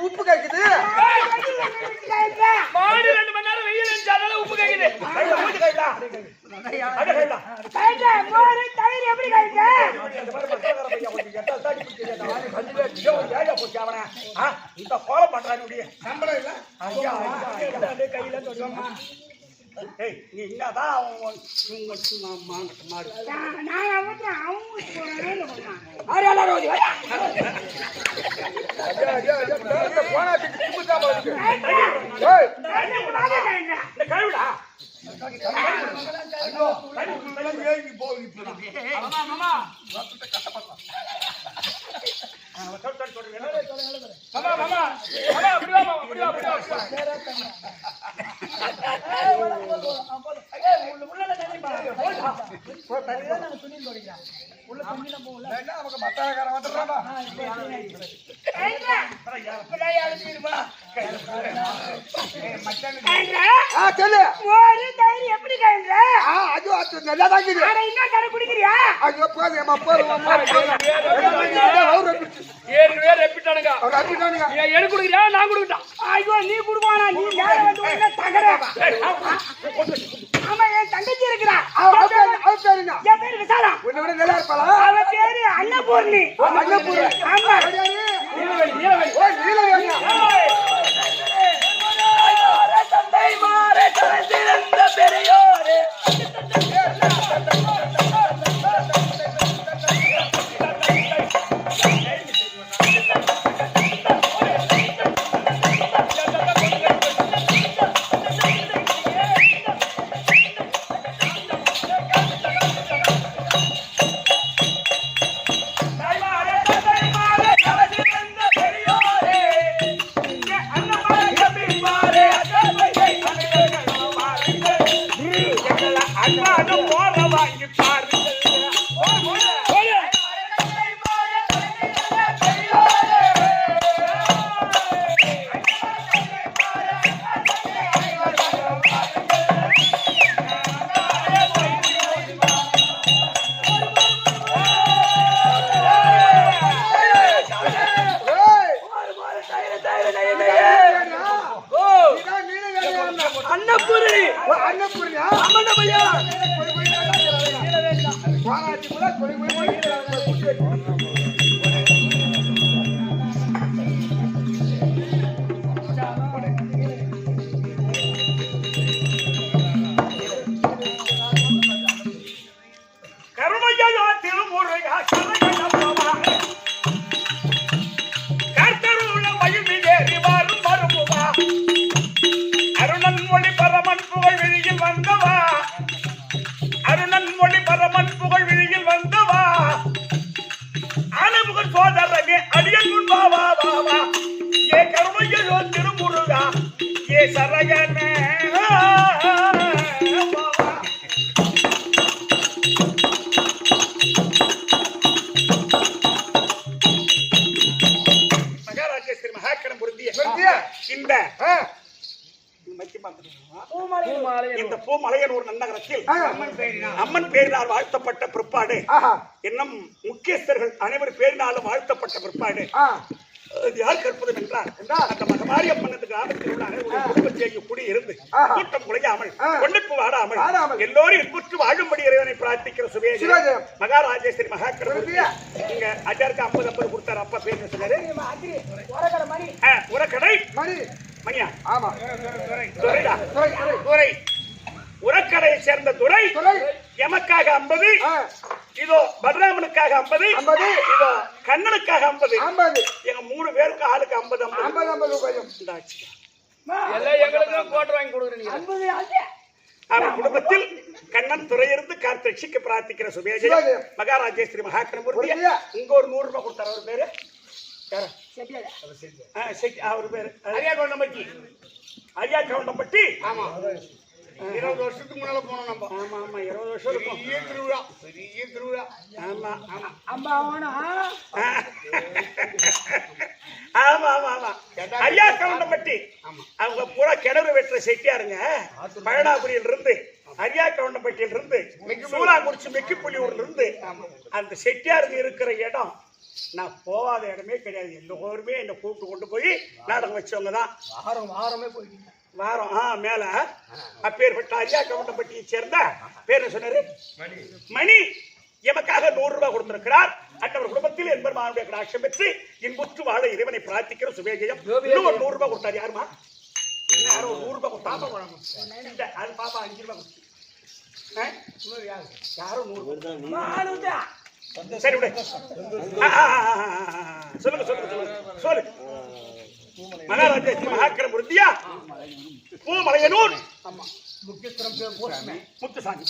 உப்பு காய்க்குது மாடு 2 மணி நேரம் வெயில் அடிச்சால உப்பு காய்க்குது எப்படி காய்க்கு இந்த கோலம் பண்றாங்க சம்பளம் இல்ல கையில தொடுவோமா நீ என்னதான் மாடு நீ குடுப்பானா நீ ஆமா என் தங்கச்சி இருக்கிறா என் பேரு விசாலா அவ பேரு அன்னபூர்ணி ஆமா தந்தை மாறே கலந்திருந்த பெரியோரே இந்த பூமலையன் ஒரு நன்னகரத்தில் அம்மன் பேரினால் வாழ்த்தப்பட்ட பிற்பாடு இன்னும் முக்கியஸ்தர்கள் அனைவர் பேரினாலும் வாழ்த்தப்பட்ட பிற்பாடு யார் கற்பது என்றால் அந்த மகமாரியம்மன் கிராமத்தில் உள்ள அனைவரும் குடும்பத்தேகி குடியிருந்து கூட்டம் குலையாமல் கொண்டிப்பு வாடாமல் எல்லோரும் இன்புற்று வாழும்படி இறைவனை பிரார்த்திக்கிற சுவேஜி மகாராஜேஸ்வரி மகாக்கரபதி இங்க அஜாருக்கு 50 கொடுத்தாரு. அப்பா பேர் சொன்னாரு உரக்கடை மணியா துரை உரக்கடையை சேர்ந்த துரை எமக்காக 50, இதோ பலராமனுக்காக 50, இதோ கண்ணனுக்காக 50, எங்க 3 பேருக்கு ஆளுக்கு 50 ரூபாய் போட்டு வாங்கி கொடுக்குறீங்க. அவன் குடும்பத்தில் கண்ணன் துறையிருந்து கார்த்திக் பிரார்த்திக்கிற சுபேஜி மகாராஜேஸ்வரி மகாக்கரபதி இங்க ஒரு 100 ரூபாய் கொடுத்தாரு. அவர் பேரு அவர் பேரு அரியா கவுண்டம்பட்டி. 20 வருஷத்துக்கு முன்னால போனோம் நம்ம. ஆமா ஆமா 20 வருஷம் இருக்கும். பெரிய திருவிழா, பெரிய திருவிழா. ஆமா அம்மா அவனா ஆமா ஆமா ஆமா ஐயா கவுண்டம்பட்டி அவங்க பூரா கிணறு வெட்டுற செட்டியாருங்க. பழனாபுரியில இருந்து ஐயா கவுண்டம்பட்டியில இருந்து சூலாங்குறிச்சி மெக்கிப்புலியூர்ல இருந்து அந்த செட்டியாருங்க இருக்கிற இடம் நான் போகாத இடமே கிடையாது. எல்லோருமே என்னை கூப்பிட்டு கொண்டு போய் நாடகம் வச்சவங்க தான். வாரமே போயிட்டீங்க. வாரம் மேல அப்பேற்பட்ட ஐயா கவுண்டம்பட்டியை சேர்ந்த பேர் சொன்னாரு மணி எமக்காக 100 ரூபாய் கொடுத்திருக்கிறார். அட்டவர் குடும்பத்தில் என்பருமானுடைய கடாட்சம் பெற்று இன்புற்று வாழ இறைவனை பிரார்த்திக்கிற சுபேஜயம். இன்னும் ஒரு 100 ரூபாய் கொடுத்தாரு. யாருமா? யாரோ 100 ரூபாய் கொடுத்தா அது பாப்பா 5 ரூபாய் கொடுத்து யாரோ 100 ரூபாய். சரி விடு. சொல்லுங்க சொல்லுங்க சொல்லுங்க சொல்லு. மகாராஜா மகாக்கிரம் உறுதியா பூமலையனூர் முத்துசாமி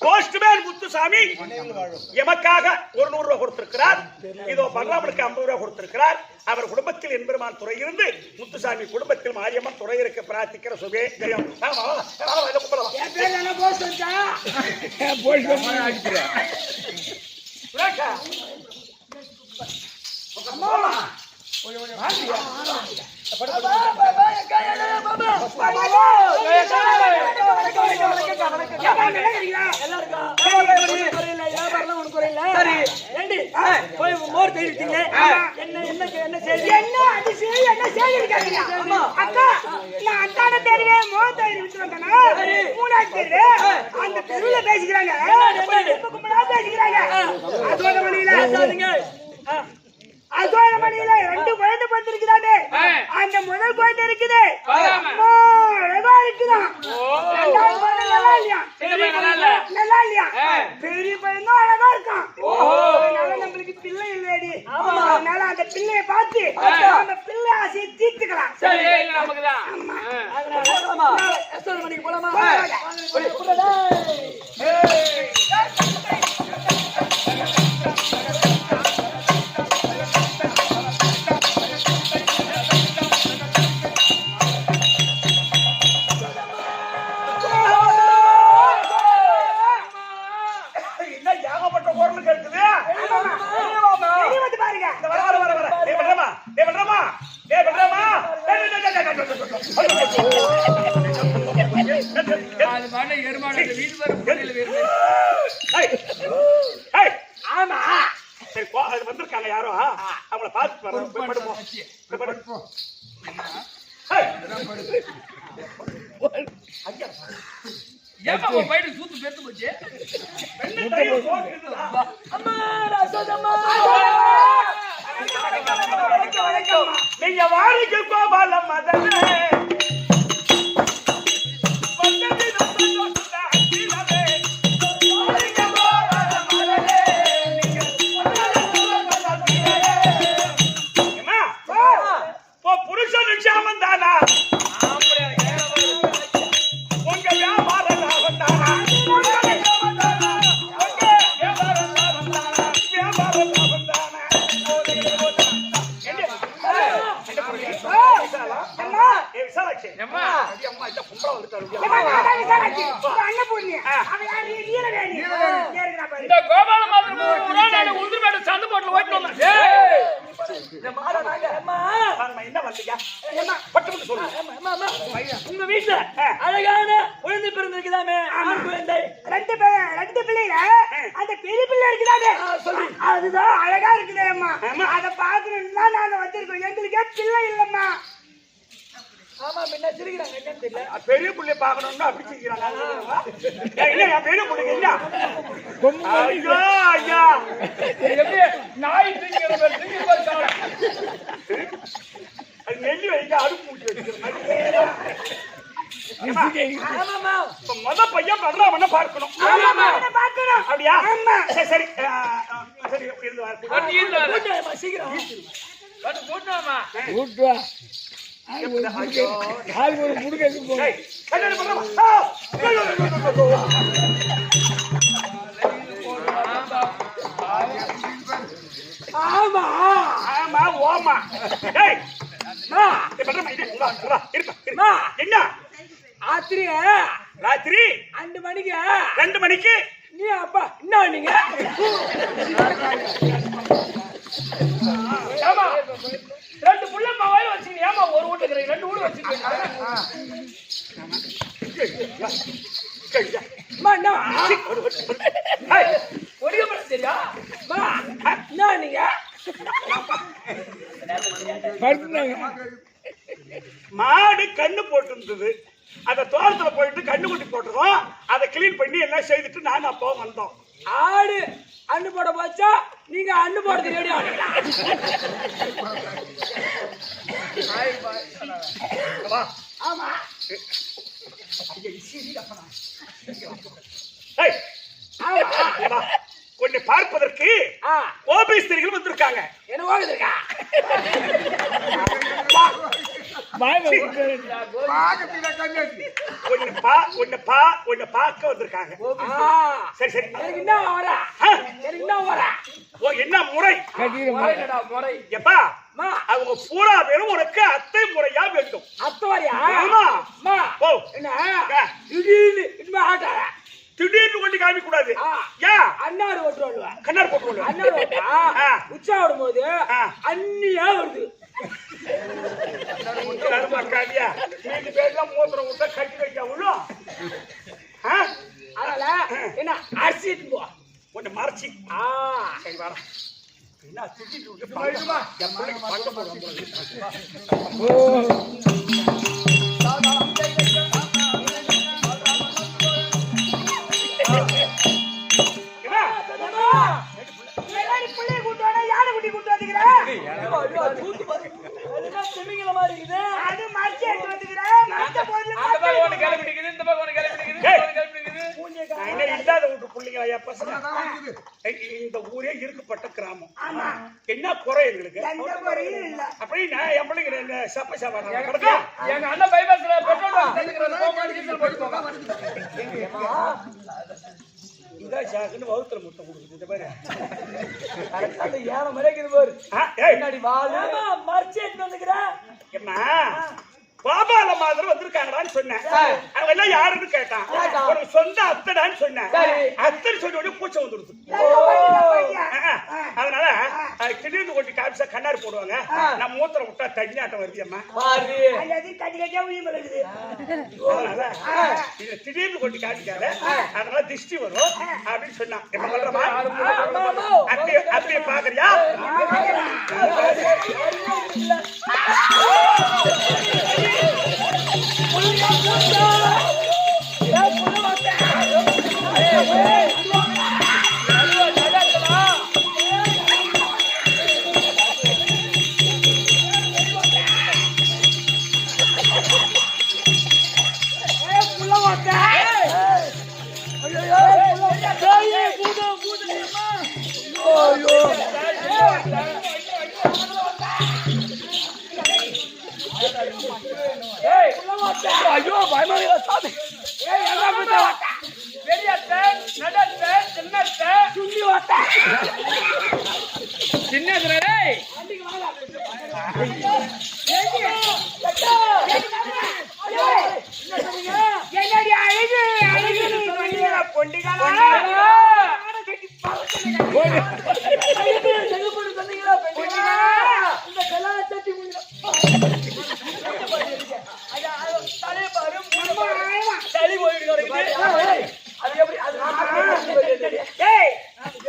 போஸ்ட்மேன் முத்துசாமி எமக்காக 100 ரூபாய் கொடுத்திருக்கிறார். இதோ பல்லாமலுக்கு 50 ரூபாய் கொடுத்திருக்கிறார். அவர் குடும்பத்தில் என்பெருமான் துறை இருந்து முத்துசாமி குடும்பத்தில் மாரியம்மன் துறை இருக்க பிரார்த்திக்கிற சுபே ஜெயம். அதோட 2 குழந்தை பிறந்திருக்கிறானே. அந்த முதல் குழந்தை இருக்குது அழகா இருக்குதான். நல்லா இல்லையா? நல்லா இல்லையா? பெரிய பையனும் அழகா இருக்கான். அதனால நம்மளுக்கு பிள்ளை இல்லடி. அதனால அந்த பிள்ளைய பார்த்து அந்த பிள்ளை ஆசையை தீர்த்துக்கலாம். போலாமா? ஆமா சரி அது வந்திருக்காங்க யாரோ அவங்கள பார்த்து நீங்க வாரிக்கு கோபாலம் மதனே புருஷன் நிச்சயமன் தானா உங்க வியாபாரம் லாபம் தானா வியாபாரம் லாபம் தானா விசாலாட்சி அம்மா இந்த கும்பலம் வந்துட்டாரு கோபால மாதிரி உருதுமேடு சந்து போட்டு ஓட்டு உங்க வீட்டுல அழகான குழந்தை பிறந்திருக்குதாமே. ரெண்டு பிள்ளைங்க அந்த பெரிய பிள்ளை இருக்குதாமே அதுதான் அழகா இருக்குதே அம்மா. அதை பாக்கணும்னு தான் நாங்க வச்சிருக்கோம். எங்களுக்கே பிள்ளை இல்லம்மா. ஆமா பின்ன சிரிக்கிறாங்க என்னன்னு தெரியல. பெரிய பிள்ளை பாக்கணும்னு அப்படி சிரிக்கிறாங்க. பெரிய பிள்ளைங்க இல்ல ஐயா ஐயா நாய் நெல்லி வைக்க அடுப்பு மூட்டி வச்சுக்கிறேன். மொத பையன் பண்றாம பார்க்கணும். அப்படியா? சரி சரி சரி சீக்கிரம் ஆமா ஆமா ஓமா என்ன ராத்திரி 2 மணிக்கு 2 மணிக்கு நீ அப்பா என்ன நீங்க ஏமா 2 புள்ள மாவாய் வச்சிங்க ஏமா ஒரு வீட்டுக்கு 2 வீடு வச்சிருக்கீங்க அம்மா என்ன ஒடிய பண்ண சரியா அம்மா என்ன நீங்க மாடு கண்ணு போட்டு அத தோட்டத்துல போயிட்டு கண்ணு குட்டி போட்டுருவோம் அதை கிளீன் பண்ணி எல்லாம் செய்துட்டு நானும் அப்போ வந்தோம். ஆடு அண்ணு போட போச்சா நீங்க அண்ணு போடுறது ரெடி ஆனீங்களா ஆமா கொஞ்சம் பார்ப்பதற்கு ஓபிஸ்தர்கள் வந்திருக்காங்க. என்ன வாங்குதுக்கா உன்னை பார்க்க வந்திருக்காங்க. சரி சரி என்ன வரா என்ன வரா ஓ என்ன முறை முறை எப்பா அவங்க பூரா பேரும் உனக்கு அத்தை முறையா வேண்டும். அத்தவரியா ஆமா ஓ என்ன திடீர்னு இனிமே ஆட்டார திடீர்னு கொண்டு காமிக்க கூடாது. அண்ணாரு ஓட்டுவாங்க கண்ணார் போட்டு அண்ணாரு ஓட்டா உச்சா விடும் போது அண்ணியா வருது காடியா நீங்க பேர்லாம் மோதிரம் விட்டா கட்டி வைக்க விழும். அதனால என்ன அரிசிட்டு போ உன்னை மறைச்சி சரி வர என்ன திட்டிட்டு பிள்ளைய கூட்டுவானா யானை குட்டி கூட்டு வந்துக்கிறேன் அது மறைச்சு எடுத்து வந்துக்கிறேன் இல்லாத வீட்டு பிள்ளைங்களா பசங்க இந்த ஊரே இருக்கப்பட்ட கிராமம். என்ன குறை எங்களுக்கு அப்படி நான் என் பிள்ளைங்க சப்ப சாப்பாடு எங்க அண்ணன் பைபாஸ்ல இதான் சாக்குன்னு வகுத்துல முட்டை கொடுக்குது. இந்த மாதிரி ஏன மறைக்குது பாரு மறைச்சு எடுத்து வந்துக்கிறேன். என்ன பாபால மாதிரி வந்திருக்காங்கடான்னு சொன்னேன். அவங்க எல்லாம் யாருன்னு கேட்டான். ஒரு சொந்த அத்தடான்னு சொன்னேன். அத்தனை சொன்ன உடனே பூச்சை வந்துடுது. அதனால திடீர்னு கொண்டு காமிச்சா கண்ணாடி போடுவாங்க. நான் மூத்திரம் விட்டா தண்ணி ஆட்டம் வருது அம்மா. அதனால இதை திடீர்னு கொண்டு காமிக்காத அதனால திருஷ்டி வரும் அப்படின்னு சொன்னான். என்ன சொல்றமா அப்படியே பாக்குறியா? ஐயோ பயமா சாமி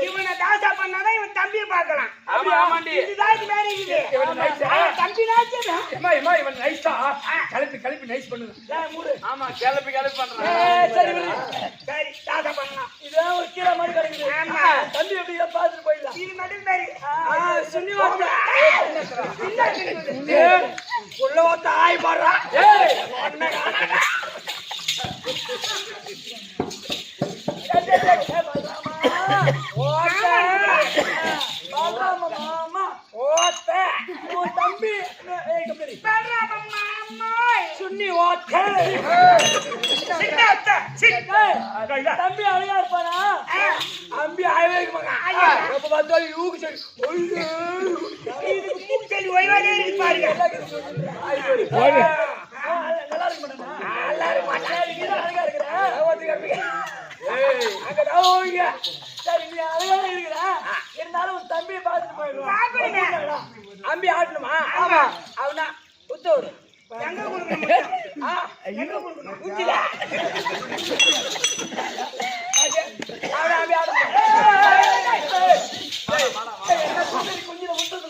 இவனை தாசா பண்ணாதான் இவன் தம்பியை பார்க்கலாம். கிளப்பி நைஸ் பண்ணுங்க. ஆமா கிளப்பி பண்றேன். சரி தாசா பண்ணலாம். இதான் ஒரு கீரை மாதிரி கிடைக்குது. தம்பி எப்படி பார்த்துட்டு போயிடலாம். இது நடுவு மாதிரி சொல்லி உள்ள வந்து ஆய் பாடுறா. தம்பி தம்பி அழகா இருப்பானா? தம்பி அழகா இருப்பாங்க. வந்தாலும் யூக்கு சொல்லி சொல்லி ஓய்வாதே இருக்கு பாருங்க. நல்லா இருக்கு சரி நீ அழகாக இருக்கிற இருந்தாலும் உன் தம்பியை பார்த்துட்டு போயிடுவான் அம்பி ஆடணுமா ஆமா அவனா புத்தூர் எங்க கொடுக்கணும் எங்க கொடுக்கணும் குஞ்சில அவனா அம்பி ஆடணும் குஞ்சில முத்தது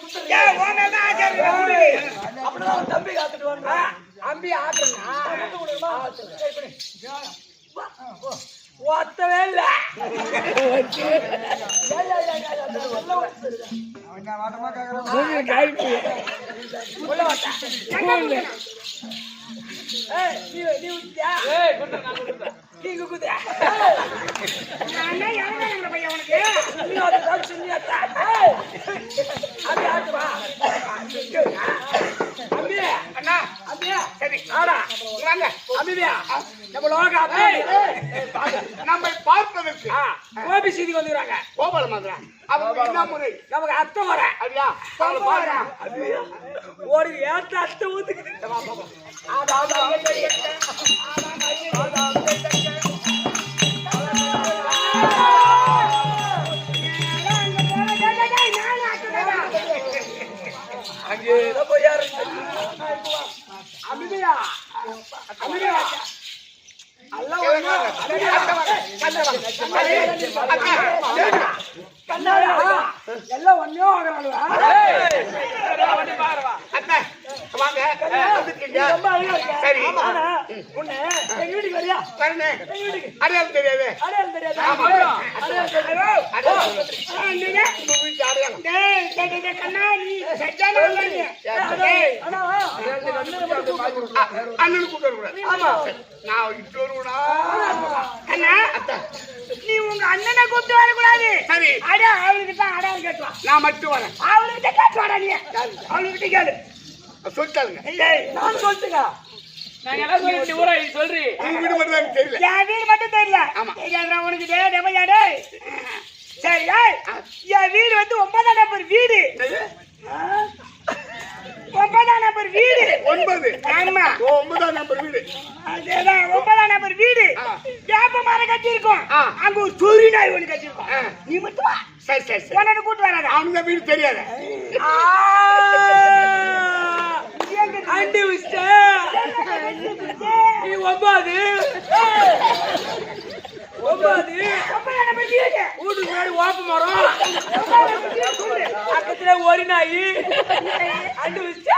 அப்படிதான் தம்பி காத்துட்டு வரணும் அம்பி ஆடுறா ஒத்தவே இல்ல நம்ம பார்ப்பதற்கு கோபி செய்திக்கு வந்துக்கிறாங்க கோபாலம் வந்துறான் அவங்க என்ன முறை நமக்கு அத்தை வர அப்படியா ஒரு ஏத்த அத்தை ஊத்துக்குது அங்கே போய் யாரு அமிதையா அமிதையா எல்லாம் ஒன்னே சரி உன்ன எங்க வீட்டுக்கு வரியா அடையாளம் தெரியாது அடையாளம் தெரியாது அண்ணன் கூட்டு வரக்கூடாது நான் இட்டு வருவா அண்ணா நீ உங்க அண்ணனை கூப்பிட்டு வரக்கூடாது சரி அடா அவளுக்கு தான் அடையாளம் கேட்டுவா நான் மட்டும் வரேன் அவளுக்கிட்ட கேட்டுவாடா நீ அவளுக்கிட்ட கேளு சொல்லிட்டாருங்க இல்லை நான் சொல்லுங்க நாங்க எல்லாம் சொல்லி ஊரா சொல்றி உங்க வீடு மட்டும் எனக்கு தெரியல என் வீடு மட்டும் தெரியல தெரியாதுடா உனக்கு டேமேஜாடே சரி என் வீடு வந்து 9ஆம் நம்பர் வீடு 9ஆம் நம்பர் வீடு 9 ஆமா 9ஆம் நம்பர் வீடு அதேதான் 9ஆம் நம்பர் வீடு வேப்ப மரம் கட்டி இருக்கும் அங்க ஒரு சொறி நாய் ஒண்ணு கட்டி இருக்கும் நீ மட்டும் வா சரி சரி சரி உனக்கு கூட்டு வராத அவனுங்க வீடு தெரியாது ஆண்டி விஸ்ட நீ 9 வீட்டுக்கு முன்னாடி ஓப்ப மரம் பக்கத்துல ஒரு நாய் ஆண்டி விஸ்ட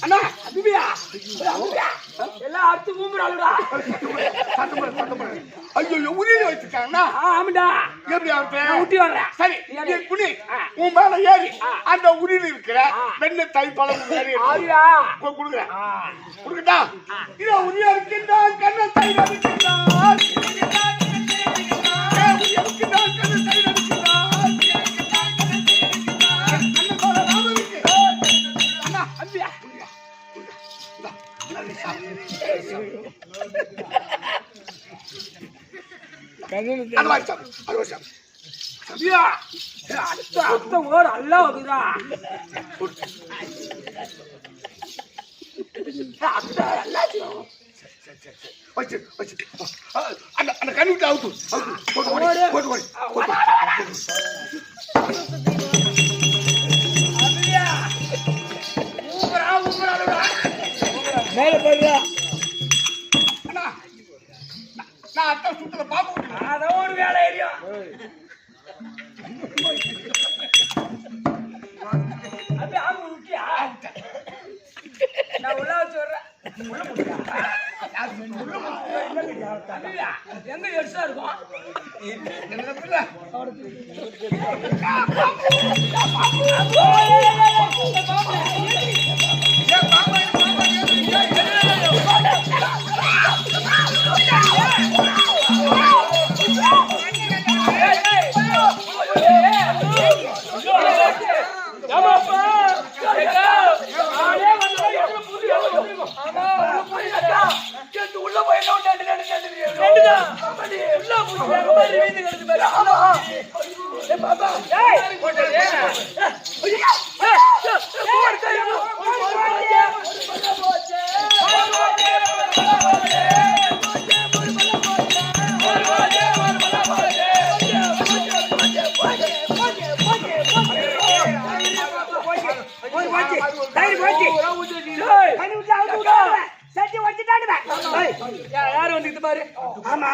அண்ணா அதுபியா எல்லாம் அடுத்து கூம்புறாளுடா ஐயோ உரியில வச்சிருக்காங்கண்ணா ஆமாடா எப்படி அவன் ஊட்டி வர்றேன் சரி நீ குனி உன் மேல ஏறி அந்த உரியில இருக்கிற வெண்ணெய் தை பழம் ஆரியா கொடுக்குறேன் கொடுக்கட்டா இதோ உரியா இருக்கின்றான் கண்ணை தை இருக்கின்றான் அடுத்த ஓர் அல்ல வருதா வச்சு வச்சு அந்த அந்த கண்ணு விட்டு அவுத்து போட்டு ஓடி போட்டு ஓடி மேல போடுறா அண்ணா நான் அத்தை சுத்தல பாப்பு அத ஒரு வேலை ஏரியா அப்படியே ஆம்பு விட்டியா நான் உள்ள வச்சு வர்றேன் எங்க எரிசா இருக்கும் உள்ள போய் யாரு வந்து இது பாரு. ஆமா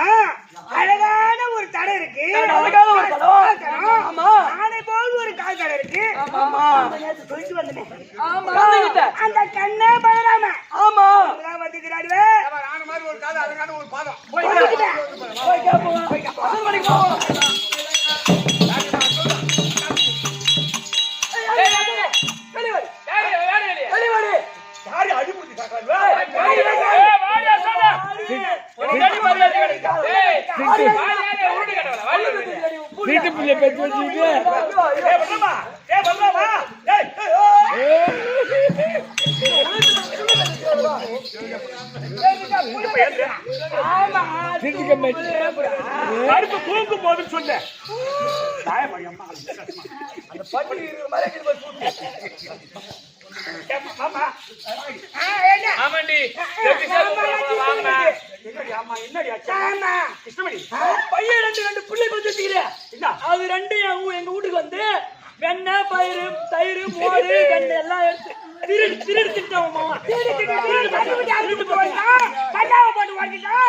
அழகான ஒரு தடை இருக்கு. அழகான ஒரு தடம். ஆமா. ஆனை போல் ஒரு கால் தடை இருக்கு. ஆமா. சொல்லிட்டு வந்தேன். ஆமா. அந்த கண்ணே பலராம. ஆமா. வந்துக்கிறாடுவே. ஆன மாதிரி ஒரு காது அழகான ஒரு பாதம் போய் கேப்போம். போய் கேப்போம். அசல் மணிக்கு போவோம். வெளிவரி. வெளிவரி. யாரு அடிபுடி சாக்காரு வீட்டுக்குள்ள பெற்று வச்சுக்கிட்டு தூக்கும் போது சொன்ன பையன் ரெண்டு பிள்ளை கொடுத்துருக்கிறேன். அது ரெண்டு எங்க வீட்டுக்கு வந்து வெண்ணெய் பயிறு தயிர் மோர் வெண்ணெய் எல்லாம் எடுத்து திருடு திட்டோம் மாமா.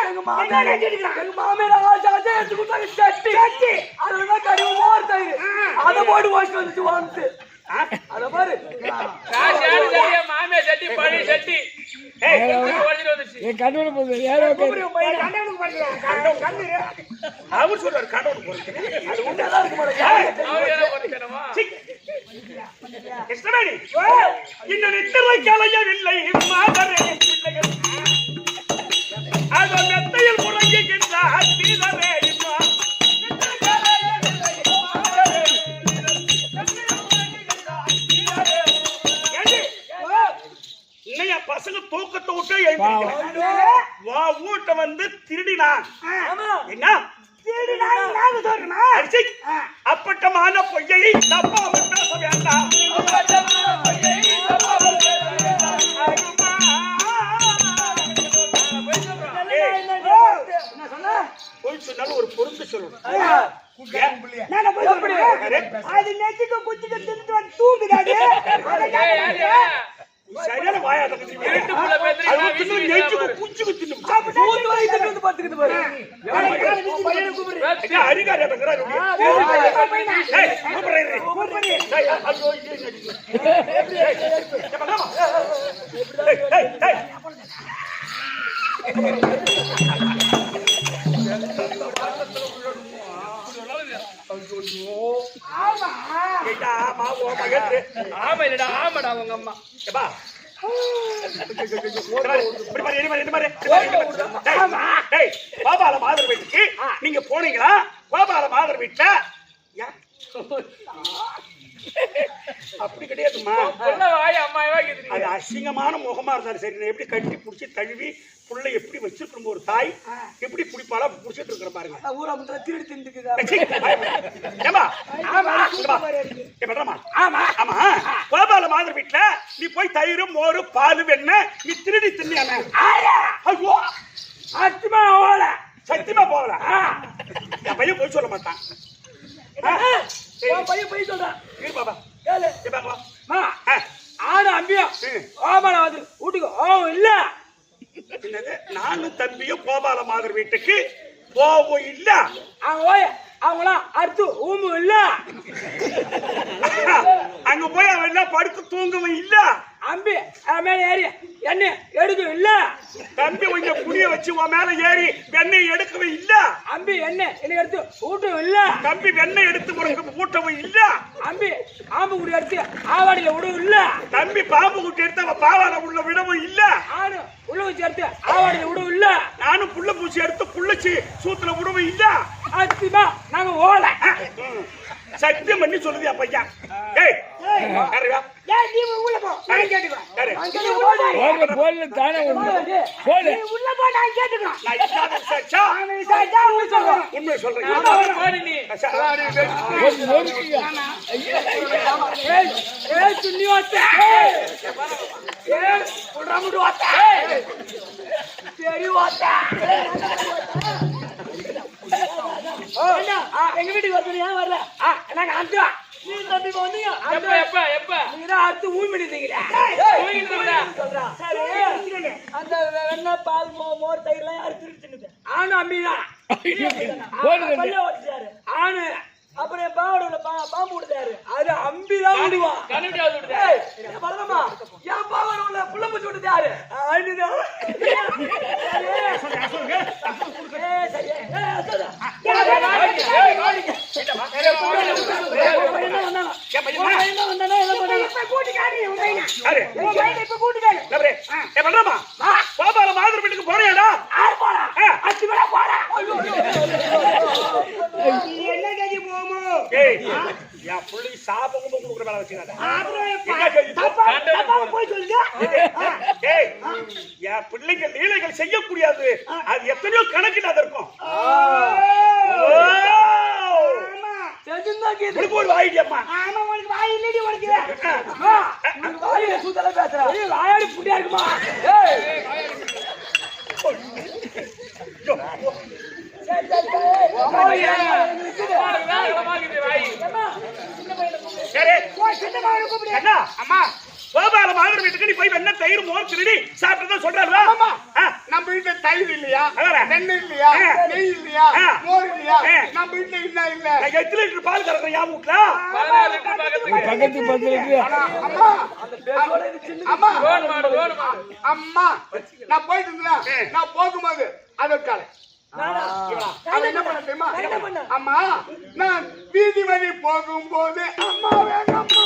எங்க மாமியார் எடுத்து கொடுத்தாங்க சட்டி. அதுதான் கறி மோர் தயிர் அதை போட்டு வாங்கி வந்துச்சு வாங்கிட்டு அத பாரு மாமியா சட்டி பழைய சட்டி அவர் சொல்றாரு கடவுள் இன்னும் நித்திரை கலையவில்லை அதோ மெத்தையில் முழங்குகின்றார் வீரரே பசங்க தூக்கத்தை விட்டு எழுப்பி வீட்டை வந்து திருடினான். என்ன அப்பட்டமான பொய்யை தப்பாமல் பேச வேண்டாம். பொய் சொன்னாலும் ஒரு பொருந்து சொல்லணும். அது நெச்சுக்கு குச்சிக்கு திட்டு வந்து தூங்குதாது. சரியான வாயாத குஞ்சுக்கு தின்னு அதிகாரி ஆமாடா உங்க அம்மா பாபால மாதர் வீட்டுக்கு நீங்க போனீங்களா? பாபால மாதர் வீட்டுல அப்படி கிடையாதுமா. அது அசிங்கமான முகமா இருந்தாலும் சரி, நான் எப்படி கட்டி புடிச்சு தழுவி புள்ள எப்படி வச்சிருக்கணும் ஒரு தாய் எப்படி புடிப்பாளா புடிச்சிட்டு இருக்கிற பாருங்க. ஊரா முத்துல திருடி திண்டுக்குது. பாபால மாதிரி வீட்டுல நீ போய் தயிர் மோரு பால் வெண்ணெய் நீ திருடி தின்னியானே ஐயோ சத்தியமா போகல சத்தியமா போகல என் பையன் போய் சொல்ல மாட்டான் பையன் போய் சொல்றான் இரு பாபா கேளு ஏ பாப்பா ஆனா அம்பியா கோபால வந்து வீட்டுக்கு இல்ல என்னது நானும் தம்பியும் கோபால மாதிரி வீட்டுக்கு போவோம் இல்ல அவங்களாம் அடுத்து ஊம்பு இல்ல அங்க போய் அவன் எல்லாம் படுத்து தூங்கவும் இல்ல அம்பி மேல ஏறி என்ன எடுக்கவும் இல்ல தம்பி கொஞ்சம் புளிய வச்சு உன் மேல ஏறி வெண்ணெய் எடுக்கவே இல்ல அம்பி என்ன எனக்கு எடுத்து ஊட்டவும் இல்ல தம்பி வெண்ணெய் எடுத்து உனக்கு ஊட்டவும் இல்ல அம்பி ஆம்பு குடி எடுத்து ஆவாடியில விடவும் இல்ல தம்பி பாம்பு குட்டி எடுத்து அவன் பாவால உள்ள விடவும் இல்ல நானும் உள்ள வச்சு எடுத்து ஆவாடியில விடவும் இல்ல நானும் புள்ள பூச்சி எடுத்து புள்ளச்சி சூத்துல விடவும் இல்ல சத்தியமா நாங்க ஓல சத்தியம் பண்ணி சொல்லுதியா பையன் ஏய் யாருடா ஏய் நீ உள்ள போ நான் கேட்டுக்கோ யாரு போல தானே போல நீ உள்ள போ நான் கேட்டுக்கோ நான் இல்லாத சச்சா அவன் சைடா உள்ள சொல்றேன் உண்மை சொல்றேன் போடி நீ ஏய் சுன்னி வாத்த ஏய் புடமுடு வாத்த சரி வாத்த எங்க வீட்டுக்கு வரலையா வரல நாங்க அந்த நீ தம்பி வந்தீங்க எப்ப நீங்க அடுத்து ஊமி பண்ணிட்டீங்களா சொல்றா சரி அந்த வெண்ணெய் பால் மோர் தயிர் எல்லாம் யாரு திருச்சினது ஆனா அம்பிதான் ஆணு அப்புறம் என் பாவோட பாம்பு விடுதாரு அது அம்பிதான் விடுவான் பரதமா என் பாவோட உள்ள புள்ள பூச்சி விடுதாரு ஆணுதான் கோபால மாதிரி வீட்டுக்கு போறியாடா என்ன கேஜி போமோ என் புள்ளி சாபம் கொடுக்குற வேலை வச்சுக்காத போய் சொல்லுங்க என் பிள்ளைகள் லீலைகள் செய்யக்கூடியது அது எத்தனையோ கணக்கில் அது இருக்கும் ஒரு வாயிடியம்மா ஆமா உனக்கு வாய் இல்லடி உனக்கு வாயில சூத்தல பேசுற வாயாடி புடியா இருக்குமா அம்மா கோபால மாதிரி வீட்டுக்கு நீ போய் வெண்ண தயிர் மோர் திருடி சாப்பிட்டு சொல்றாரு நம்ம வீட்டுல தயிர் இல்லையா வெண்ணெய் இல்லையா நெய் இல்லையா மோர் இல்லையா நம்ம வீட்டுல இல்ல இல்ல எத்தனை லிட்டர் பால் கறக்குற யா வீட்டுல பக்கத்து அம்மா அம்மா அம்மா நான் போயிட்டு இருந்தேன் நான் போகும்போது அதற்கால என்ன பண்ண தெரியுமா அம்மா நான் வீதி வழி போகும்போது அம்மா வேணம்மா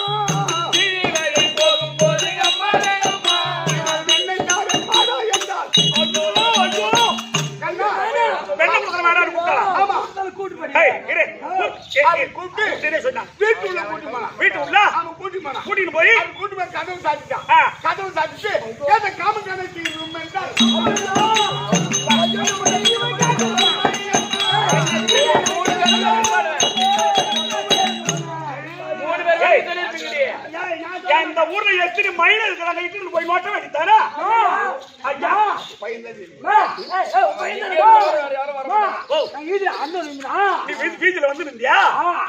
கூட்டிட்டு போய் கதவு சாத்திட்டான் கதவு சாத்திட்டு காம கணக்கு இந்த ஊர்ல எத்தனை மைனர் இருக்கிறாங்க இட்டு போய் நோட்ட வேண்டித்தாரா ஐயா வீதியில வந்து நின்றியா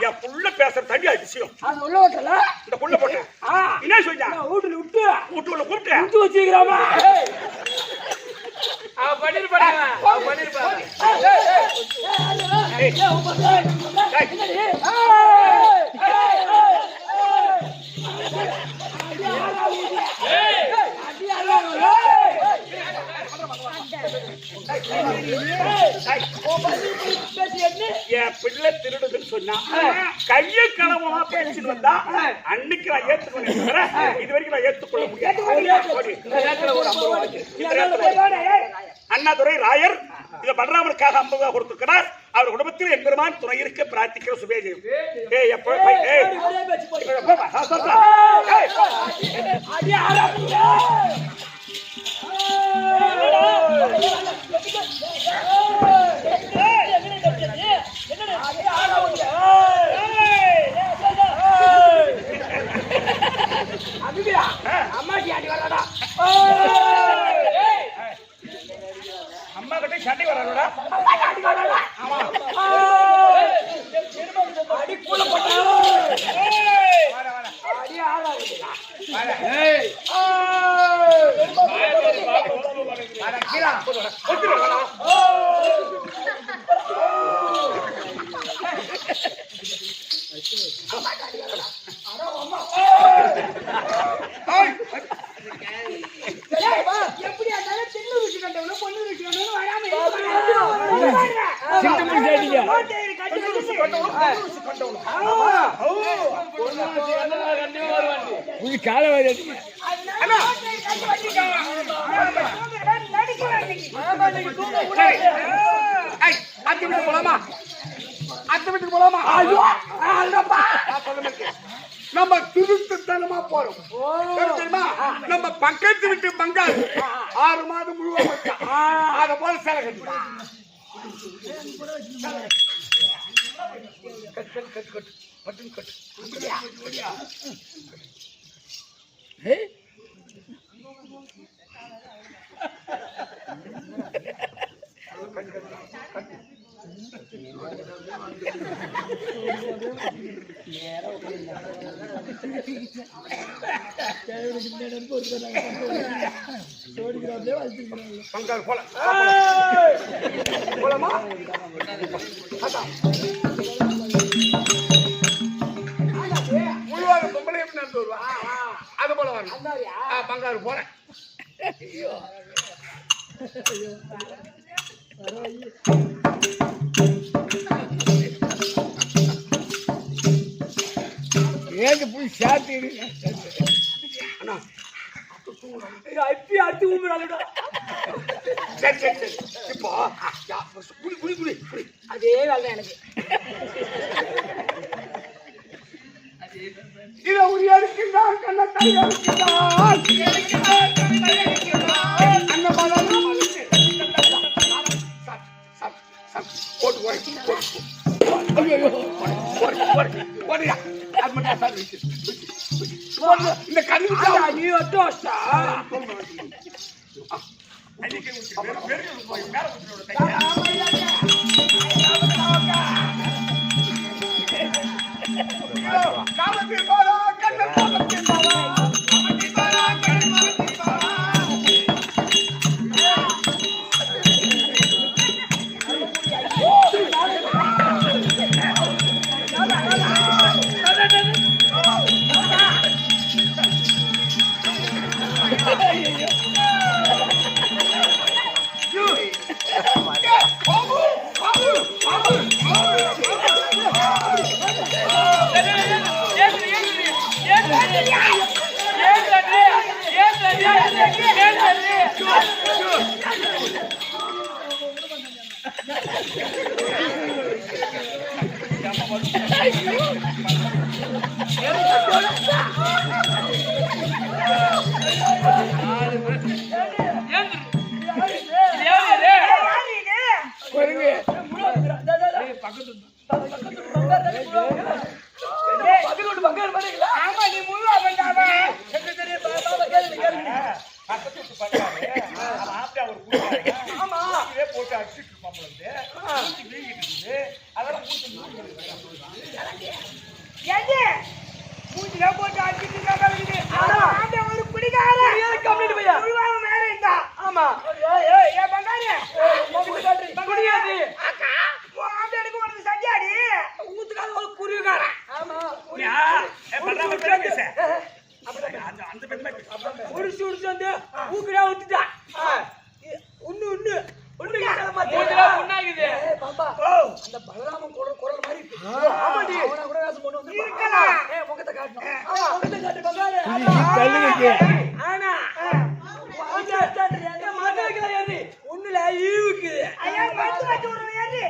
என் புள்ள பேசுற தண்ணி அதிசயம் இந்த புள்ள போட்டேன் என்ன சொல்லியா வீட்டுல விட்டு வீட்டுல கூப்பிட்டு விட்டு வச்சுக்கிறாமா என் பிள்ளை திருடுதுன்னு சொன்னா கைய களவமா பேசிட்டு வந்தா அன்னைக்கு நான் ஏத்துக்கொண்டேன் இது வரைக்கும் நான் ஏத்துக்கொள்ள முடியாது அண்ணாதுரை ராயர் இத பலராமனுக்காக 50 ரூபாய் கொடுத்திருக்கிறார். அவர் குடும்பத்தில் எம்பெருமான் துணை இருக்க பிரார்த்திக்கிற சுபேஜயம். எப்படி இருந்தாலும் சின்ன விஷயம் கண்டவனும் பொண்ணு விஷயம் வராம நம்ம திருத்தனமா போறோம் தெரியுமா? நம்ம பக்கத்து விட்டு பங்காளி 6 மாதம் முழுவதும் அத போல சேலை கட்டு பங்காளி போல போலாமா? முழுவாக பொம்பளை எப்படி நடந்து வருவா அது போல வரணும். பங்காளி போல ஏங்க போய் சாத்தி அண்ணா இப்பயும் அடிச்சு ஊம்புறாளுடா. சரி சரி சரி இப்போ குடி குடி குடி குடி அதே வேலை எனக்கு. இத உரியாருக்குதா கண்ண கையாருக்குதா அண்ணா பாலால போட்டு போய் ஐயோ போடியா அது மட்டும் சார் இந்த கண்ணு நீ ஒட்டோஸ்டா காலத்தில் பாலா கண்ண காலத்தில் பாலா ஆமா நீ முழு அவன்டாவா போட்டு அடிச்சுட்டு அதெல்லாம் மூஞ்சில போட்டு அடிச்சுட்டு ஒரு குடிகாரன் மேல இருந்தா ஆமா ஏன் பங்காளி குடியாது எனக்கு ஒரு சட்டியாடி ஊத்துக்காத ஒரு குருவிக்காரன். ஆமா உடிச்சு உடிச்சு வந்து ஊக்குடா ஊத்துட்டா. உண்ணு உண்ணு பாப்பா அந்த பலராமன் குரல் மாதிரி இருக்கு. ஆமாடி அவன கூட வேஷம் போட்டு வந்து இருக்கலாம். முகத்தை காட்டணும். முகத்தை காட்டு பங்காளி. ஆனா வாங்க அடிச்சான்றீங்க மாட்ட வைக்கலாம் ஏறி ஒண்ணுல ஈவுக்கு ஐயா பத்து வச்சு விடுறேன் ஏறி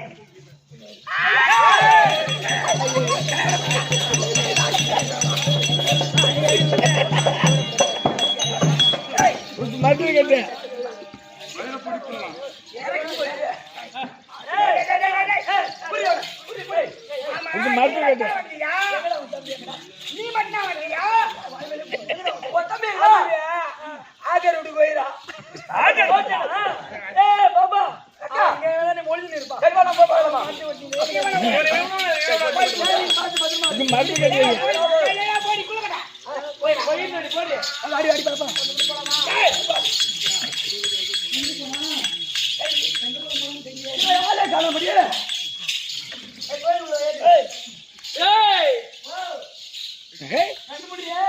மாட்டு கேட்டு மாட்டு கேட்டு நீ மட்டும் வந்தியா ஆகர் விட்டு போயிரா பாபா மொழி இருப்பா மாட்டு கேட்டு போடி குளுக்கடா போடி அடி அடி பாப்பா கால முடியல ஏய் கண்டுபிடியே.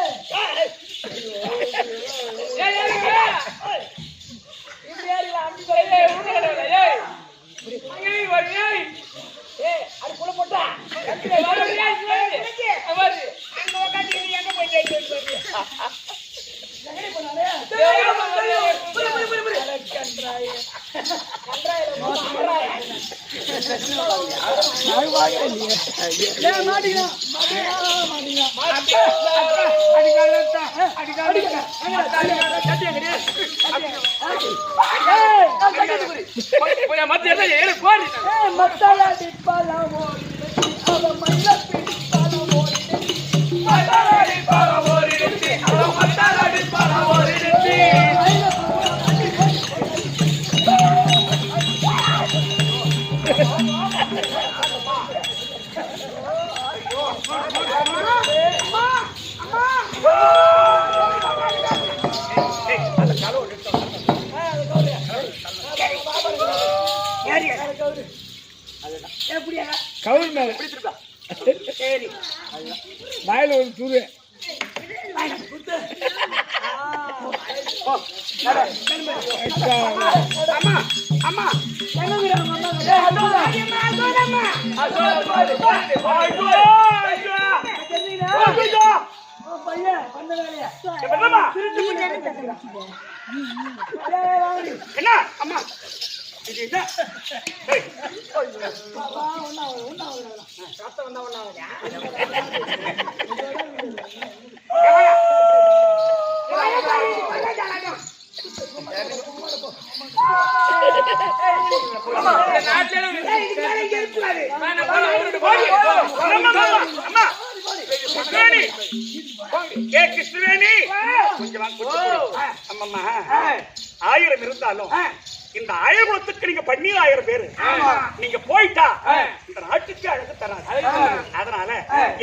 இப்படி ஏறிக்கலாம், அப்படி சொல்லு. அது புள்ள போட்டா மசாலா டிப்பாலாமோ அவ மல்ல பிடிப்பாலாமோ கவுல் மேல சரி வாயில ஒரு துரு அம்மா அம்மா என்ன அம்மா இது என்ன ஏய், அம்மா கிருஷ்ணவேணி ஏ கிருஷ்ணவேணி கொஞ்சம் வாங்க, கொஞ்சம் கொடு. அம்மம்மா 1000 இருந்தாலும் இந்த அயகுலத்துக்கு நீங்க 12000 பேரு நீங்க போயிட்டா இந்த நாட்டுக்கு அழகு தராது. அதனால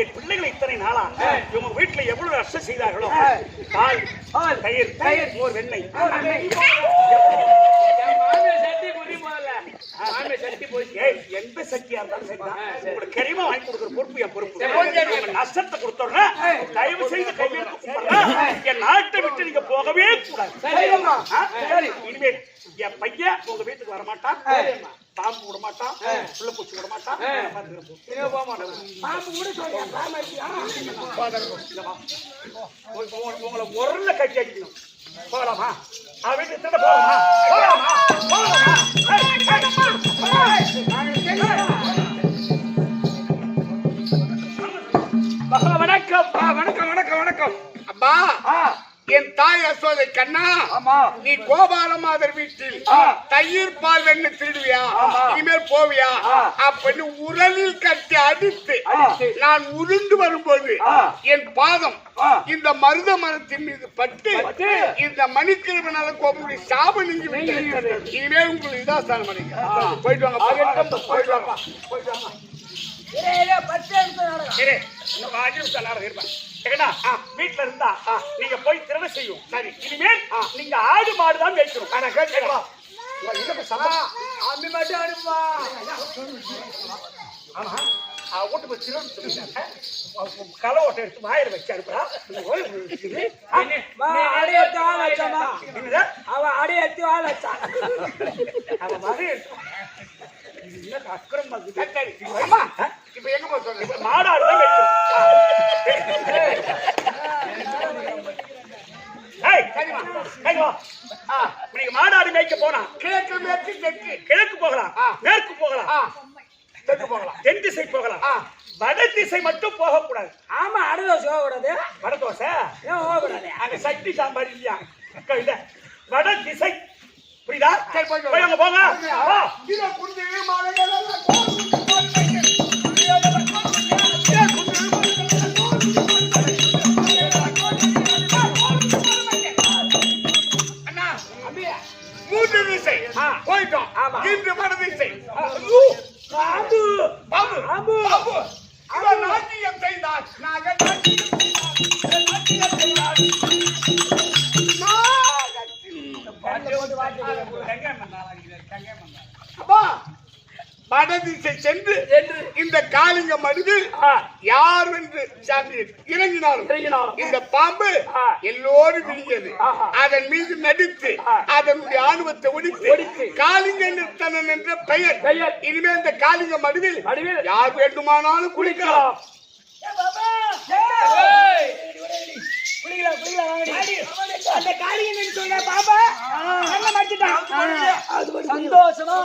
என் பிள்ளைகளை இத்தனை நாளா இவங்க வீட்டுல எவ்வளவு நஷ்டம் செய்தார்களோ பால் தயிர் மோர் வெண்ணெய் எந்த சக்தியா இருந்தாலும் சரிதான் உங்களுக்கு கரிமா வாங்கி கொடுக்குற பொறுப்பு என் பொறுப்பு. நஷ்டத்தை கொடுத்தோம்னா தயவு செய்து கையெழுத்து கும்பிடுறேன். என் நாட்டை விட்டு நீங்க போகவே கூடாது. இனிமேல் என் பையன் உங்க வீட்டுக்கு வர மாட்டான், பாம்பு விட மாட்டான், புள்ள பூச்சி விட மாட்டான், உங்களை உரல்ல கட்டி அடிக்கணும். போகலாமா? அவன் வீட்டு எத்தனை போகலாமா? போகலாமா? போகலாமா? வணக்கம் வணக்கம் வணக்கம் வணக்கம். அப்பா என் தாய் யசோதை கண்ணா, நீ கோபாலமாதர் வீட்டில் தயிர் பால் வெண்ணெய் திருடுவியா, இனிமேல் போவியா அப்படின்னு உரலில் கட்டி அடித்து நான் உருண்டு வரும்போது என் பாதம் இந்த மருத மரத்தின் மீது பட்டு இந்த மணிக்கிழமை கோபுரி சாபம் நீங்கி விட்டது. இனிமேல் உங்களுக்கு இதான் ஸ்தானம் பண்ணிக்க. போயிட்டு வாங்க, போயிட்டு வாங்க, போயிட்டு வாங்க. வீட்டுல இருந்தா நீங்க போய் திறமை செய்யும். சரி, இனிமேல் நீங்க ஆடு மாடுதான் வைக்கணும். ஓட்டு போய் திறமை களை ஓட்டை எடுத்து வாயில வச்சு அனுப்புறா. அவன் அடையத்து வாழச்சா அவன் மகன் அக்கறம் இப்ப எங்க போய் சொல்றீங்க? மாடாடுதான் நீங்க மாடாடு மேய்க்க போனா கிழக்கு மேற்கு தெற்கு கிழக்கு போகலாம், மேற்கு போகலாம், தெற்கு போகலாம், தென் திசை போகலாம், வட திசை மட்டும் போகக்கூடாது. ஆமா அடதோசை போகக்கூடாது. வட தோசை ஏன் போகக்கூடாது? அங்க சட்டி சாம்பார் இல்லையா? இல்ல வட திசை, புரியுதா? போய் அங்க போங்க. இதை குண்டு மாலைகள் மூன்று திசை போயிட்டோம். இன்று வட திசை. பாம்பு பாம்பு பாம்பு இவன் நாட்டியம் செய்தார். நாங்கள் வடதிசை சென்று இந்த காளிங்க மடுவில் யார் என்று சாமி இறங்கினாலும் இந்த பாம்பு எல்லோரும் விழுங்கியது. அதன் மீது நடித்து அதனுடைய ஆணவத்தை ஒடித்து காளிங்க நிறுத்தனன் என்ற பெயர். இனிமே இந்த காளிங்க மடுவில் யார் வேண்டுமானாலும் குளிக்கலாம். அந்த காளிங்கன்னு சொல்ற பாபா நல்லா மாத்திட்டான். சந்தோஷமா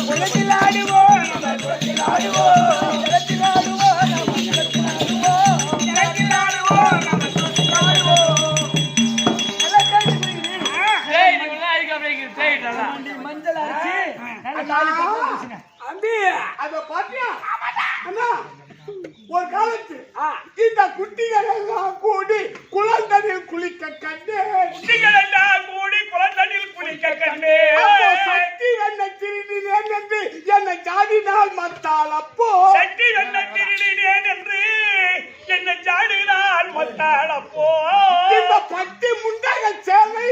குளத்தில் ஆடுவோம், குளத்தில் ஆடுவோம், குளத்தில் ஆடுவோம், குளத்தில் ஆடுவோம், குளத்தில் ஆடுவோம். மஞ்சள் அரைச்சி அம்பி அத பாத்தியா அண்ணா? ஒரு காலத்து இந்த குட்டிகள் எல்லாம் கூடி குளந்தனில் குளிக்க கண்டு சக்தி என்ன திருடினேன் என்று என்னை ஜாடினால் மத்தால் அப்போ இந்த பட்டி முண்டைகள் சேவை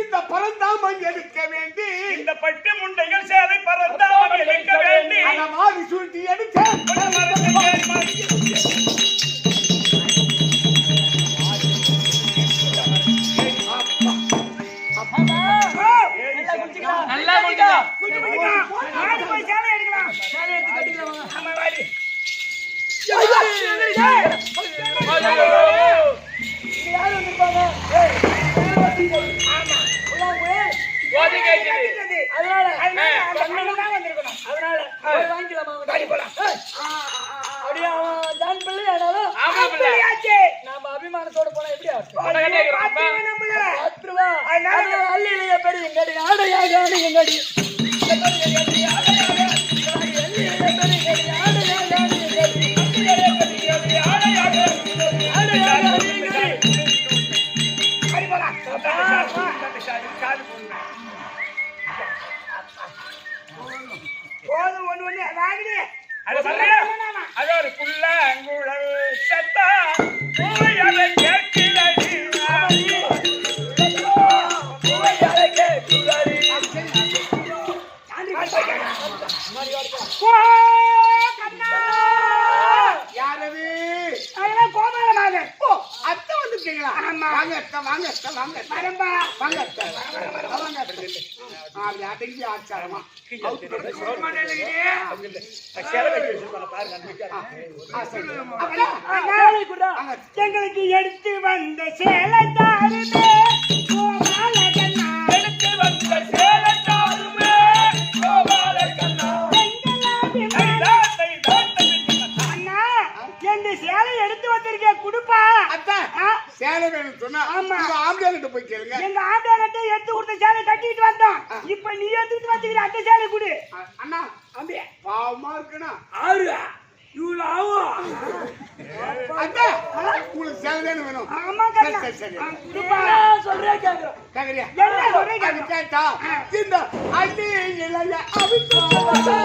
இந்த பரந்தாமன் எடுக்க வேண்டி இந்த பட்டு முண்டைகள் சேலை பறந்தாமல் எடுக்க வேண்டி மாறி சுருட்டி எடுக்க நல்லா குடிக்கலாம். போய் சேலை எடுக்கலாம். சேலை எடுத்து கட்டிக்கலாம். ஆமா வாடி. யாரு வந்திருப்பாங்க? ஆமா அதனால வந்திருக்கணும். அதனால வாங்கிக்கலாமா? காடி போலாம். அப்படியே அவன் தான் பிள்ளை ஆனாலும் நாம அபிமானத்தோட போனா எப்படி அள்ளியிலேயே பெரிய எங்கடி ஆடையாக எங்கடி போதும் ஒண்ணு ஒண்ணு அதாகி அது ஒரு புள்ள அங்குழல் சத்தா பூவையலை கேட்கிறடி யாரது? கோபாலமாக அத்தை வந்துட்டீங்களா? வாங்க அத்தை, வாங்க அத்தை, வாங்க அத்தை. வரம்பா வாங்க அத்தை, வாங்க அத்தை. அப்படி அடங்கி ஆச்சாரமா எங்களுக்கு எடுத்து வந்த சேலை தாருமே எடுத்து வந்த சேலை தாருமே அண்ணா எந்த சேலை எடுத்து வந்திருக்க குடுப்பா. அத்தை சேலை வேணும் சொன்னா ஆமா. ஆம்பளை கிட்ட போய் கேளுங்க. எங்க ஆம்பளை எடுத்து கொடுத்த சேலை கட்டிட்டு வந்தோம். இப்ப நீ எடுத்துட்டு வந்துக்கிற அந்த சேலை குடு. அண்ணா அம்பி பாவமா இருக்குண்ணா. ஆறு இவ்வளவு ஆகும். அத்தை உங்களுக்கு சேலை தானே வேணும்? ஆமா சரி சரி சரி. குடுப்பா சொல்றேன் கேக்குறேன். கேக்குறியா? என்ன சொல்றேன் அது கேட்டா இந்த அள்ளி இலைய அவித்து போடு.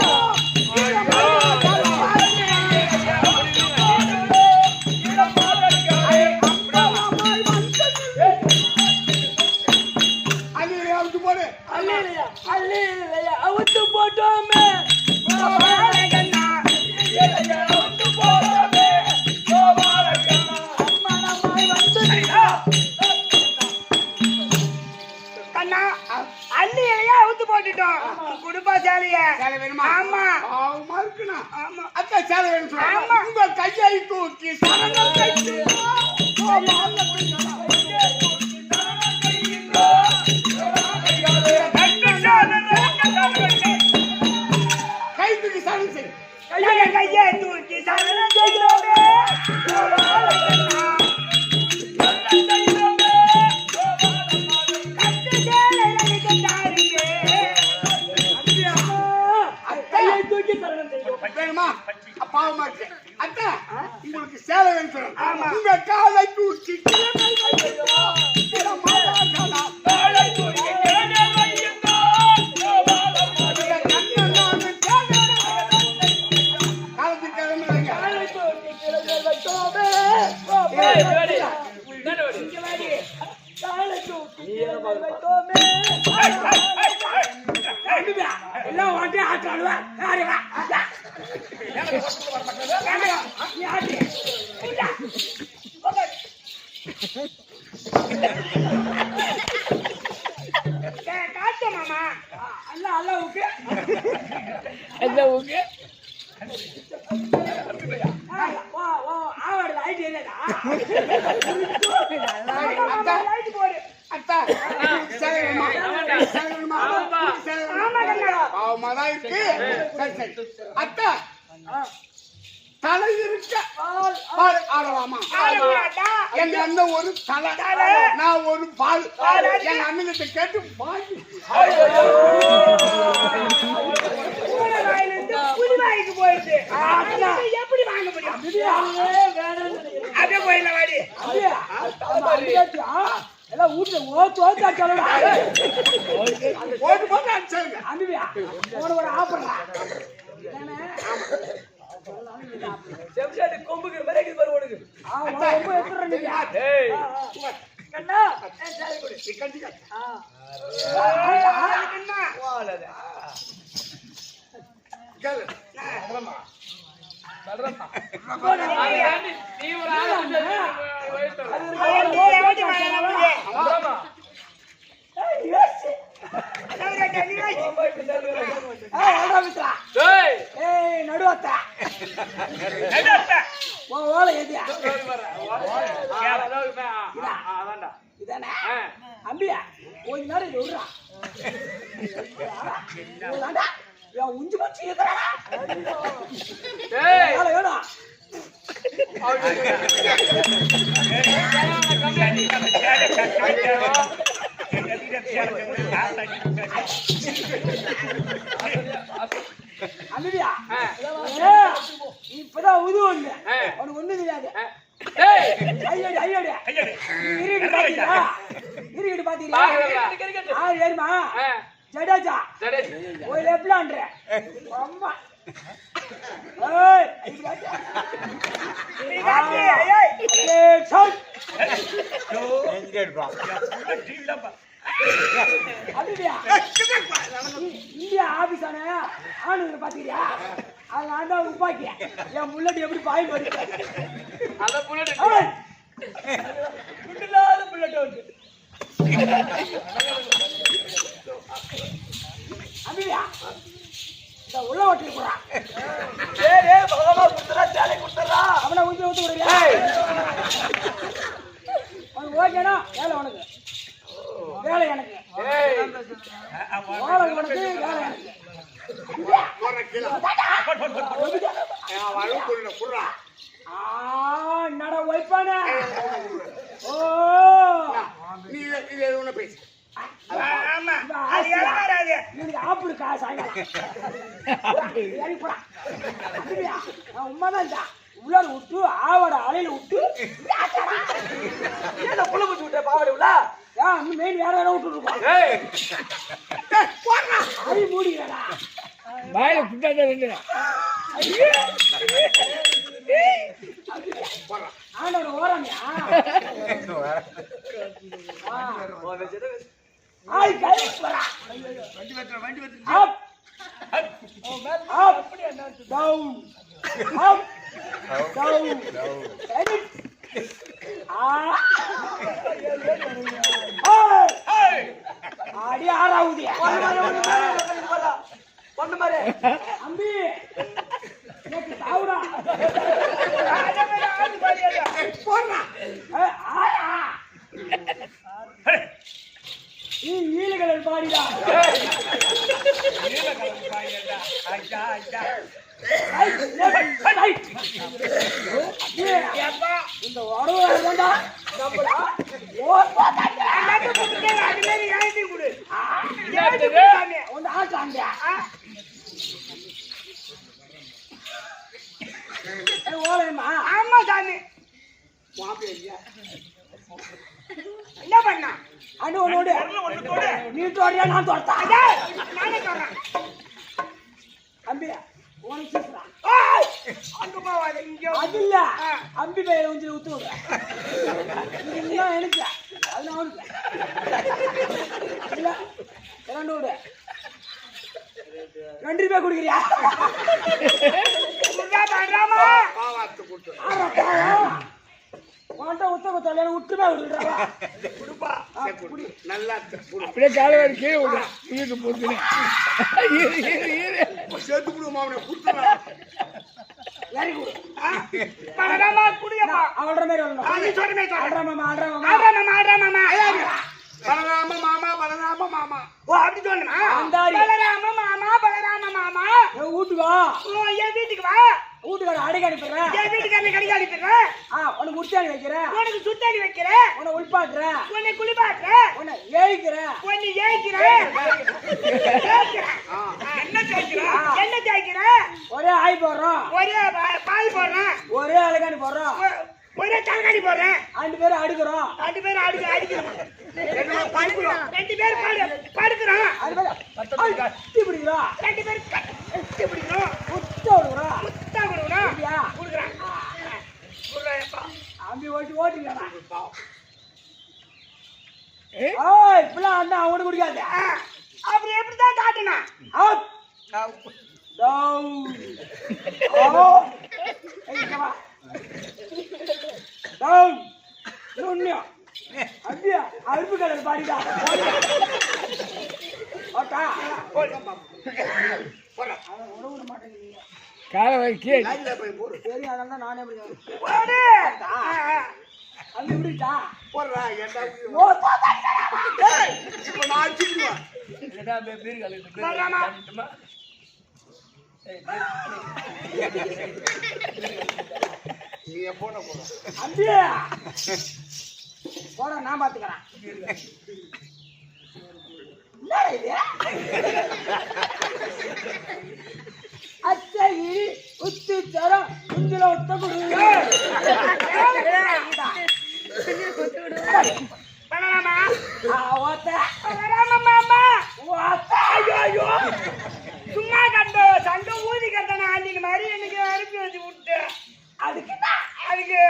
அல்லையா அவுத்து போட்டோமே கண்ணா அள்ளி இலையா அவுத்து போட்டுட்டோம். குடுப்பா சேலைய. சேலை வேணுமா? ஆமா பாவமா இருக்குண்ணா. ஆமா அத்தை சேலை வேணும் சொன்னா ஆமா. உங்க கையை தூக்கி சரணம் கைக்கு கை தூக்கி சரணம் செய். கையை தூக்கி சரணம் செய்கிறோமே. கட்டு சேலை எனக்கு தாருமே. கையை தூக்கி சரணம் செய்கிறோம். வேணுமா? பாவமா இருக்கு. அத்தை உங்களுக்கு சேலை வேணும் சொன்னா ஆமா. உங்க காலை தூக்கி காலை தூக்கி போட்டு ஆட்டாளுவா யாருவா யாரு காட்டு மாமா அல்ல அளவுக்கு ஆவாடு லைட் இல்லடா லைட் போடு அத்தா பாவமாதான் இருக்கு சரி சரி அத்தா தலை இருக்க பால் ஆடலாமா எங்க அண்ணன் ஒரு தலை நான் ஒரு பால் எங்க அண்ணன்கிட்ட கேட்டு வாங்கி புலிவாய்க்கு போயிடுச்சு எப்படி வாங்க முடியும் அப்படியே போயிடல வாடி எல்லாம் வீட்டுல ஓத்து போட்டு போட்டு அடிச்சாங்க அனுப்பியா ஒரு ஆப்பறா கொம்புக்கு வரைக்கு வருவனுக்கு கண்ணா நடுவாத்தா ஓலை எதியா இதானே அம்பியா கொஞ்ச நேரம் இது விடுறா உஞ்சு பச்சு வேணும் அம்பியா இப்பதான் உது ஒண்ணு உனக்கு ஒண்ணு தெரியாது பாத்தீங்களா ஏறுமா ஜடேஜா ஒரு லெப்லான்ற அம்மா இந்தியா ஆபீஸ் ஆனு பாத்தீங்களா அது நான் தான் உப்பாக்கிய என் முள்ளடி எப்படி பாய் போடுது புல்லட் வந்து அம்பியா இந்த உள்ள ஓட்டி போறான் அவனை ஊற்றி ஊத்து விடுறியா உனக்கு ஓகேனா வேலை உனக்கு வேலை எனக்கு வேலை உனக்கு வேலை எனக்கு நட வைப்பான ஓ நீ பேசு ஆப்பு இருக்கா உண்மைதான் உள்ளார விட்டு ஆவாட அலையில விட்டு புள்ள பச்சு விட்ட பாவாடை உள்ள மெயின் வேற வேற விட்டு இருக்கோம் அடி மூடிடா வாயில குட்டாத ஆண்டோட ஓரமியா ஆய் கை வரா வண்டி வெட்டு up up down up down edit ஆடி ஆறாவுதி பொண்ணு மாரே அம்பி எனக்கு தாவுடா போறா ஆயா ஈழகலன் பாடிடா இந்த உடவுடா ஆமா சாமி என்ன பண்ணா அண்ணு ஒன்னோடு நீ தோறியா நான் தோர்த்தா நானே தோறேன் அம்பியா உனக்கு சீக்கிரா அங்க போவாத இங்க அது இல்ல அம்பி பேரை கொஞ்சம் ஊத்து விடுற இதுதான் எனக்கு அது அவனுக்கு இல்ல இரண்டு விடு 2 ரூபாய் குடுக்குறியா பலராமா பாவாத்து கூட்டு உன்கிட்ட உத்த குத்தால விட்டுமே விடுறா குடுப்பா நல்லா அப்படியே காலை வரை கீழே விடுறேன் வீட்டு போத்துனே சேர்த்து விடுவோம் அவனை கூட்டுறா பலராமா குடியப்பா அவள்ற மாதிரி வரணும் நீ சொல்ற மாதிரி ஆடுறா மாமா ஆடுறா மாமா ஆடுறா மாமா பலராம மாமா பலராம மாமா ஓ அப்படி சொல்லணுமா அந்தாரி. பலராம மாமா வீட்டுக்கா ஓ என் வீட்டுக்கு வா வீட்டுக்கார அடைக்க அனுப்பிடுறேன் என் வீட்டுக்காரனை கடிக்க அனுப்பிடுறேன் உனக்கு உச்சாணி வைக்கிறேன் உனக்கு சுத்தாடி வைக்கிறேன் உன்னை உள்பாட்டுறேன் உன்னை குளிப்பாட்டுறேன் உன்னை ஏய்க்கிறேன் உன்னை ஏய்க்கிறேன் என்ன கேட்கிறா என்ன தேய்க்கிறேன் ஒரே ஆய் போடுறோம் ஒரே பால் போடுறேன் ஒரே அழகானி போடுறோம் ஒரே தலைகாணி போடுறேன் 2 பேரும் அடுக்கிறோம் 2 பேரும் அடிக்கிறோம் 2 பேர் படுக்கிறோம் 2 பேரும் கட்டி பிடிக்கிறோம் 2 பேர் கட்டி பிடிக்கிறோம் முத்த விடுக்கிறோம் முத்தா கொடுக்கணும் அப்படியா கொடுக்குறேன் அம்பி ஓட்டிக்கலாம் ஏய் இப்பெல்லாம் அண்ணா அவனுக்கு குடிக்காது அப்படி எப்படிதான் காட்டணும் அவுட் டவுன் ஓ ஏய் வா டவுன் நுண்ணியா அப்படியா அருப்பு கலர் பாடிடா ஓட்டா காலை வரை கீழே சரி அதனால நானே அப்படி போடு அம்பி விடுட்டா போடுறா ஏண்டா ஓ இப்ப நான் அடிச்சிடுவேன் பலராமா நீ போன போற அம்பி போட நான் பாத்துக்கிறேன் என்ன இது அச்சகி உத்து தரம் குஞ்சில ஒத்த குடு பலராமா ஓத்த பலராமா மாமா ஓத்த ஐயோ சும்மா கண்டோ சண்டை ஊதி கண்டன அன்னைக்கு மாதிரி எனக்கு அனுப்பி வச்சு விட்டு அதுக்கு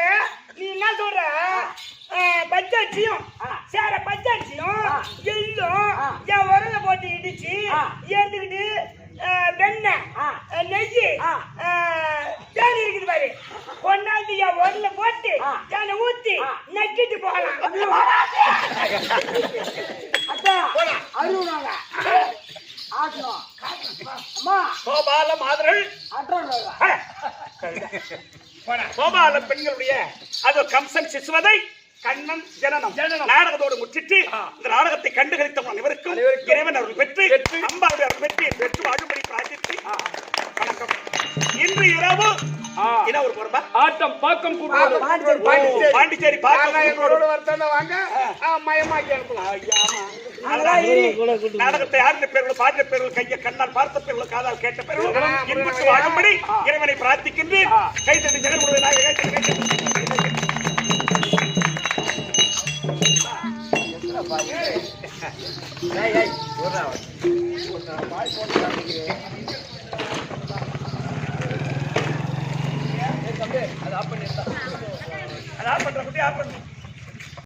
நீ என்ன சொல்ற பச்சரிசியும் சேர பச்சரிசியும் எள்ளும் என் உரல போட்டு இடிச்சு ஏத்துக்கிட்டு வெண்ணெய் நெய் தேன் இருக்குது பாரு கொண்டாந்து என் உரல போட்டு தேனை ஊத்தி நக்கிட்டு போகலாம் அத்தா அருணாங்க ஆட்டணும் அம்மா கோபால மாதர்கள் ஆட்டணும் கோபால பெண்களுடைய அது கம்சன் சிசுவதை கண்ணன் ஜனனம் நாடகத்தோடு முற்றிட்டு இந்த நாடகத்தை கண்டுகளித்த அனைவருக்கும் இறைவன் அவர்கள் பெற்று அம்பாவுடைய அவர்கள் பெற்று வாழும்படி பிரார்த்தித்து வணக்கம். இன்று இரவு என்ன ஒரு பொறுப்பா ஆட்டம் பாக்கம் கூடுவது பாண்டிச்சேரி பார்க்க எங்களோட வரத்தான வாங்க மயமாக்கி அனுப்பலாம் நாடகத்தை ஆடின பேர்கள் பாடின பேர்கள் கையை கண்ணால் பார்த்த பேர்கள் காதால் கேட்ட பேர்கள் இன்புற்று வாழும்படி இறைவனை பிரார்த்திக்கின்றேன். கைத்தட்டி ஜெகன் முழுவதாக அது ஆஃப் பண்ணி